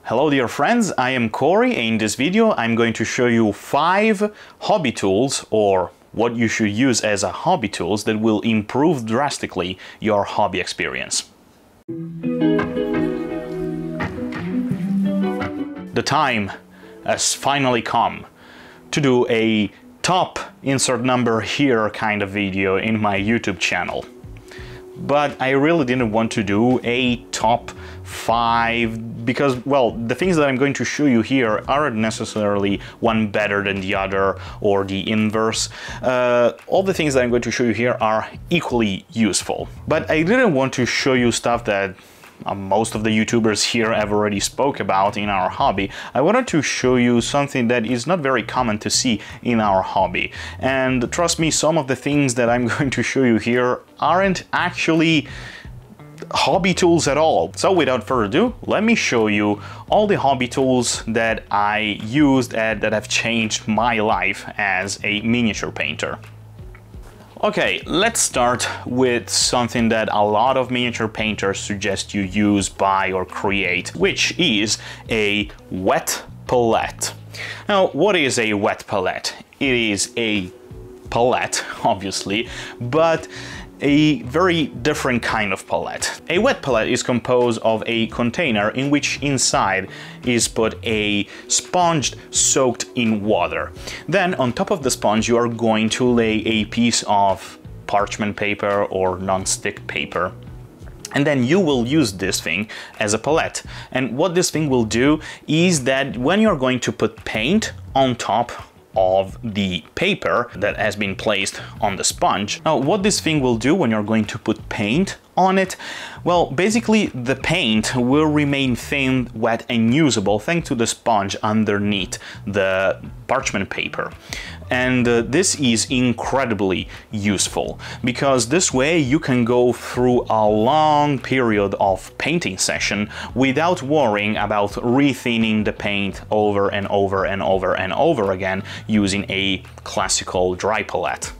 Hello dear friends, I am Corey. In this video I'm going to show you 5 hobby tools, or what you should use as a hobby tools, that will improve drastically your hobby experience. The time has finally come to do a top insert number here kind of video in my YouTube channel. But I really didn't want to do a top 5 because, well, the things that I'm going to show you here aren't necessarily one better than the other or the inverse. All the things that I'm going to show you here are equally useful. But I didn't want to show you stuff that most of the YouTubers here have already spoke about in our hobby. I wanted to show you something that is not very common to see in our hobby. And trust me, some of the things that I'm going to show you here aren't actually hobby tools at all. So without further ado, let me show you all the hobby tools that I used and that have changed my life as a miniature painter. Okay, let's start with something that a lot of miniature painters suggest you use, buy, or create, which is a wet palette. Now, what is a wet palette? It is a palette, obviously, but a very different kind of palette. A wet palette is composed of a container in which inside is put a sponge soaked in water. Then on top of the sponge you are going to lay a piece of parchment paper or non-stick paper. And then you will use this thing as a palette. And what this thing will do is that when you're going to put paint on top of the paper that has been placed on the sponge. Now, what this thing will do when you're going to put paint on it, well, basically the paint will remain thin, wet and usable thanks to the sponge underneath the parchment paper. And this is incredibly useful because this way you can go through a long period of painting session without worrying about rethinning the paint over and over and over and over again using a classical dry palette.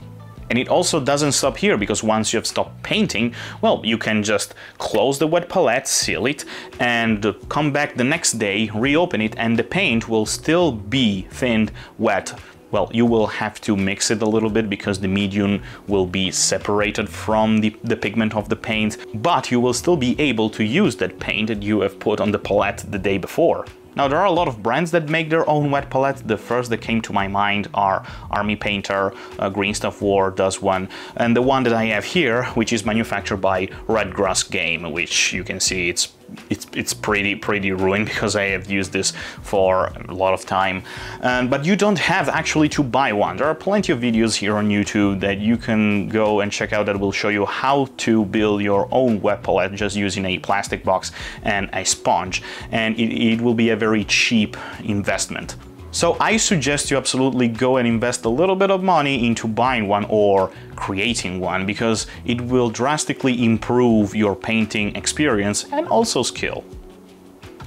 And it also doesn't stop here, because once you have stopped painting, well, you can just close the wet palette, seal it, and come back the next day, reopen it, and the paint will still be thinned, wet. Well, you will have to mix it a little bit because the medium will be separated from the pigment of the paint, but you will still be able to use that paint that you have put on the palette the day before. Now, there are a lot of brands that make their own wet palettes. The first that came to my mind are Army Painter, Green Stuff War does one, and the one that I have here, which is manufactured by Redgrass Game, which you can see it's pretty ruined because I have used this for a lot of time. But you don't have actually to buy one. There are plenty of videos here on YouTube that you can go and check out that will show you how to build your own wet palette just using a plastic box and a sponge, and it will be a very cheap investment. So I suggest you absolutely go and invest a little bit of money into buying one or creating one, because it will drastically improve your painting experience and also skill.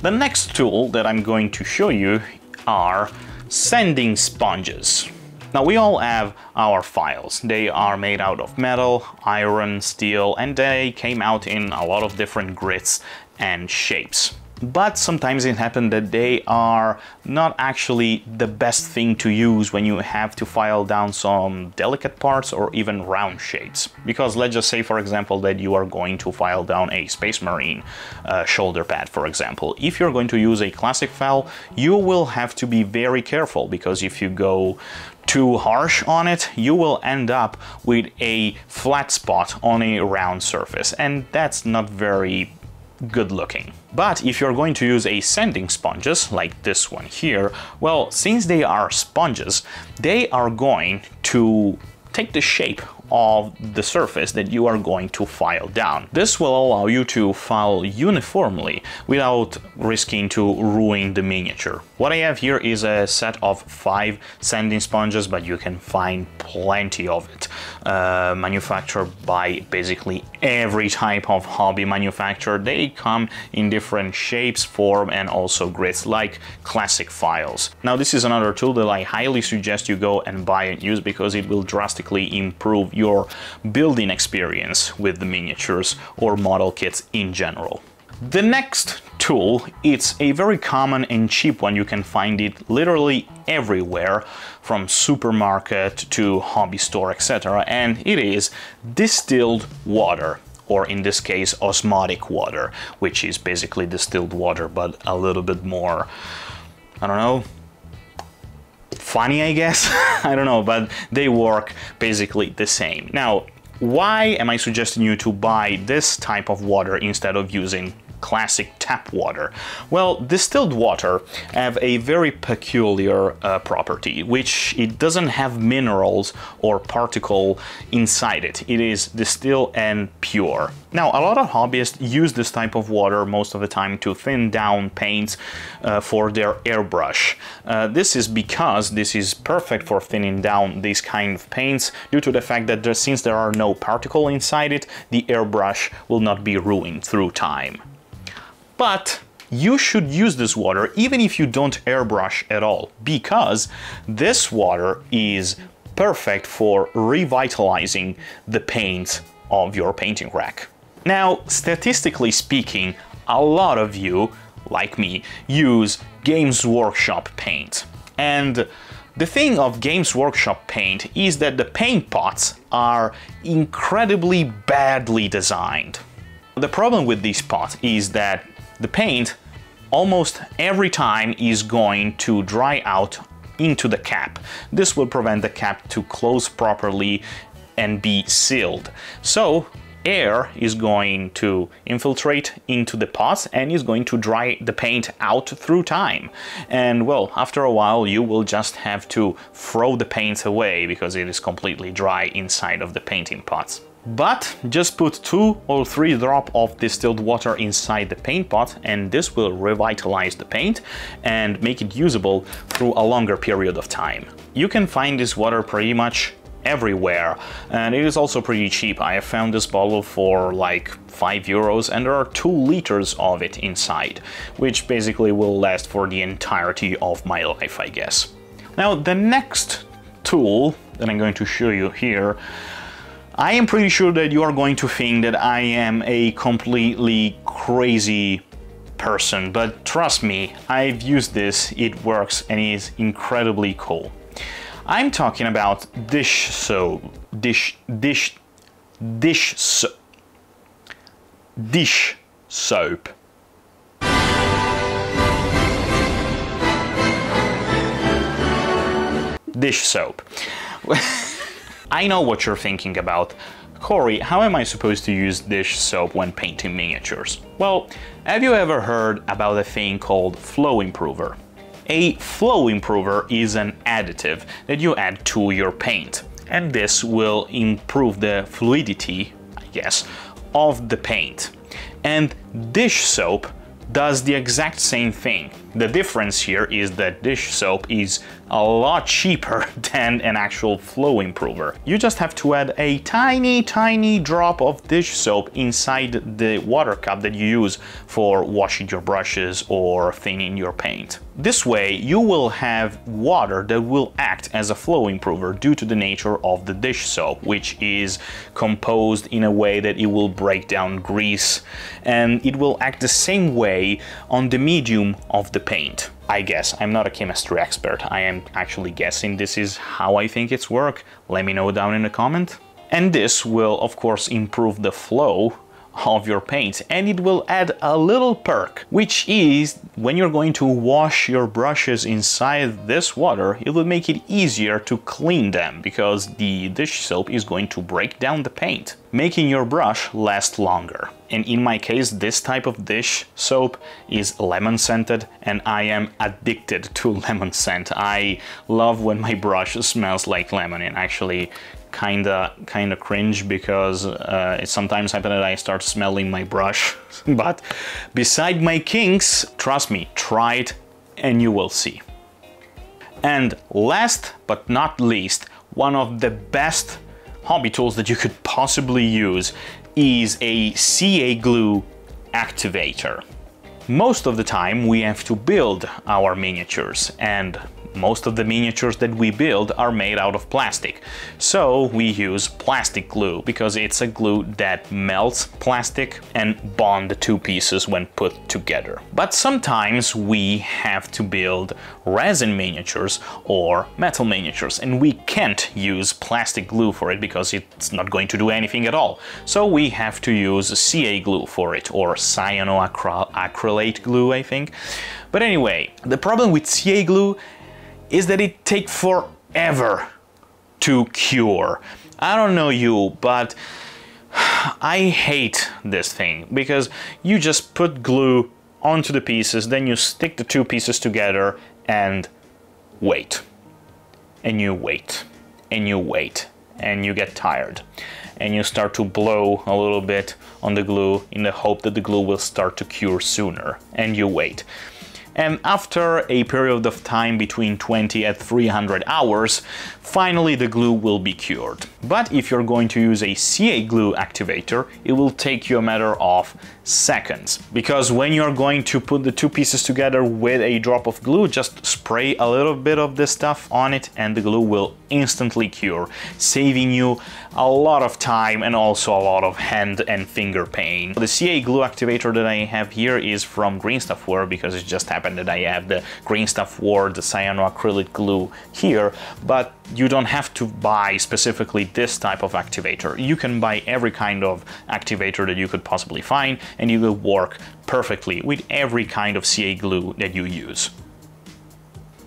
The next tool that I'm going to show you are sanding sponges. Now, we all have our files. They are made out of metal, iron, steel, and they came out in a lot of different grits and shapes. But sometimes it happens that they are not actually the best thing to use when you have to file down some delicate parts or even round shapes. Because let's just say, for example, that you are going to file down a Space Marine shoulder pad, for example. If you're going to use a classic file, you will have to be very careful, because if you go too harsh on it, you will end up with a flat spot on a round surface, and that's not very good looking. But if you're going to use a sanding sponges like this one here, well, since they are sponges, they are going to take the shape of the surface that you are going to file down. This will allow you to file uniformly without risking to ruin the miniature. What I have here is a set of 5 sanding sponges, but you can find plenty of it. Manufactured by basically every type of hobby manufacturer. They come in different shapes, form, and also grits, like classic files. Now, this is another tool that I highly suggest you go and buy and use, because it will drastically improve your building experience with the miniatures or model kits in general. The next tool, it's a very common and cheap one. You can find it literally everywhere, from supermarket to hobby store, etc. And it is distilled water, or in this case osmotic water, which is basically distilled water but a little bit more, I don't know, funny, I guess. I don't know, but they work basically the same. Now, why am I suggesting you to buy this type of water instead of using classic tap water? Well, distilled water have a very peculiar property, which it doesn't have minerals or particle inside it. It is distilled and pure. Now, a lot of hobbyists use this type of water most of the time to thin down paints for their airbrush. This is because this is perfect for thinning down these kind of paints due to the fact that since there are no particle inside it, the airbrush will not be ruined through time. But you should use this water even if you don't airbrush at all, because this water is perfect for revitalizing the paint of your painting rack. Now, statistically speaking, a lot of you, like me, use Games Workshop paint. And the thing of Games Workshop paint is that the paint pots are incredibly badly designed. The problem with these pots is that the paint almost every time is going to dry out into the cap. This will prevent the cap to close properly and be sealed. So air is going to infiltrate into the pots and is going to dry the paint out through time. And well, after a while you will just have to throw the paint away because it is completely dry inside of the painting pots. But just put 2 or 3 drops of distilled water inside the paint pot and this will revitalize the paint and make it usable through a longer period of time. You can find this water pretty much everywhere, and it is also pretty cheap. I have found this bottle for like €5 and there are 2 liters of it inside, which basically will last for the entirety of my life, I guess. Now, the next tool that I'm going to show you here, I am pretty sure that you are going to think that I am a completely crazy person, but trust me, I've used this, it works and it is incredibly cool. I'm talking about dish soap. Dish soap. Dish soap. I know what you're thinking about. Corey, how am I supposed to use dish soap when painting miniatures? Well, have you ever heard about a thing called flow improver? A flow improver is an additive that you add to your paint, and this will improve the fluidity, I guess, of the paint. And dish soap does the exact same thing. The difference here is that dish soap is a lot cheaper than an actual flow improver. You just have to add a tiny drop of dish soap inside the water cup that you use for washing your brushes or thinning your paint. This way you will have water that will act as a flow improver due to the nature of the dish soap, which is composed in a way that it will break down grease, and it will act the same way on the medium of the paint. I guess. I'm not a chemistry expert, I am actually guessing. This is how I think it's work. Let me know down in the comment. And this will of course improve the flow of your paint, and it will add a little perk, which is when you're going to wash your brushes inside this water, it will make it easier to clean them because the dish soap is going to break down the paint, making your brush last longer. And in my case, this type of dish soap is lemon scented, and I am addicted to lemon scent. I love when my brush smells like lemon, and actually kinda cringe because it sometimes happens that I start smelling my brush. But beside my kinks, trust me, try it and you will see. And last but not least, one of the best hobby tools that you could possibly use is a CA glue activator. Most of the time we have to build our miniatures, and most of the miniatures that we build are made out of plastic. So we use plastic glue because it's a glue that melts plastic and bond the two pieces when put together. But sometimes we have to build resin miniatures or metal miniatures, and we can't use plastic glue for it because it's not going to do anything at all. So we have to use CA glue for it, or cyanoacrylate glue, I think. But anyway, the problem with CA glue is that it takes forever to cure. I don't know you, but I hate this thing, because you just put glue onto the pieces, then you stick the two pieces together and wait. And you wait. And you wait. And you get tired. And you start to blow a little bit on the glue in the hope that the glue will start to cure sooner. And you wait. And after a period of time between 20 and 300 hours, finally the glue will be cured. But if you're going to use a CA glue activator, it will take you a matter of seconds. Because when you're going to put the two pieces together with a drop of glue, just spray a little bit of this stuff on it and the glue will instantly cure, saving you a lot of time and also a lot of hand and finger pain. The CA glue activator that I have here is from Green Stuff War, because it just happened that I have the Green Stuff War, the cyanoacrylate glue here, but you don't have to buy specifically this type of activator. You can buy every kind of activator that you could possibly find, and it will work perfectly with every kind of CA glue that you use.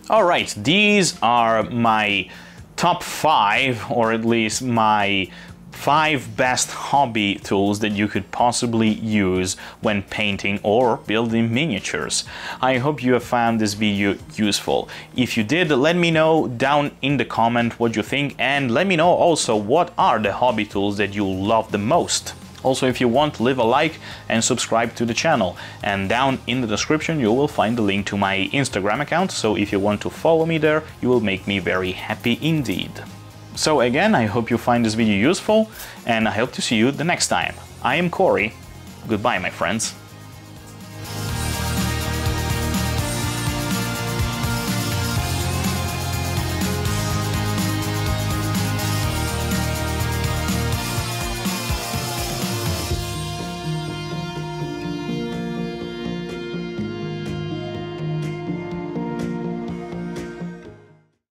Alright, these are my top 5, or at least my 5 best hobby tools that you could possibly use when painting or building miniatures. I hope you have found this video useful. If you did, let me know down in the comment what you think, and let me know also what are the hobby tools that you love the most. Also, if you want, leave a like and subscribe to the channel. And down in the description you will find the link to my Instagram account, so if you want to follow me there, you will make me very happy indeed. So again, I hope you find this video useful, and I hope to see you the next time. I am Corey. Goodbye, my friends.